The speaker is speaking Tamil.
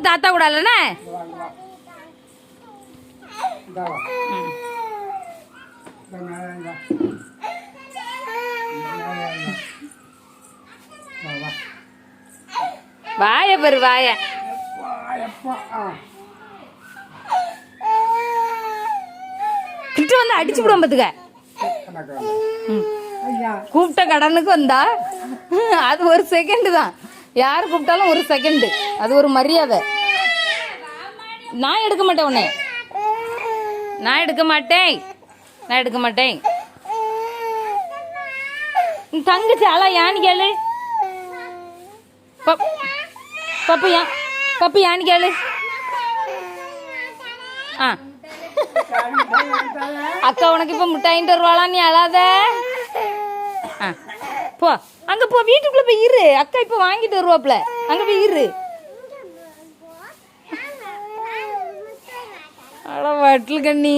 தாத்தா கூட இல்லைண்ணே. வாய பாரு வாய. கிட்ட வந்து அடிச்சு விடுவோம் பத்துக்க. கூப்பிட்ட கடனுக்கு வந்தா அது ஒரு செகண்ட் தான். யார் கூப்பிட்டாலும் ஒரு செகண்ட், அது ஒரு மரியாதை. நான் எடுக்க மாட்டேன் உன்னை, நான் எடுக்க மாட்டேன், நான் எடுக்க மாட்டேன். தங்கச்சி ஆளா யான்னு கேளு. பப்பு ஏன் பப்பு யான்னு கேளு. ஆ அக்கா உனக்கு இப்ப முட்டாயிட்டு வருவாளா, நீ அழாத. போ அங்க போ, வீட்டுக்குள்ள போய் இரு. அக்கா இப்ப வாங்கிட்டு வருவாப்ல, அங்க போய் இரு. அட வட்டல் கண்ணி.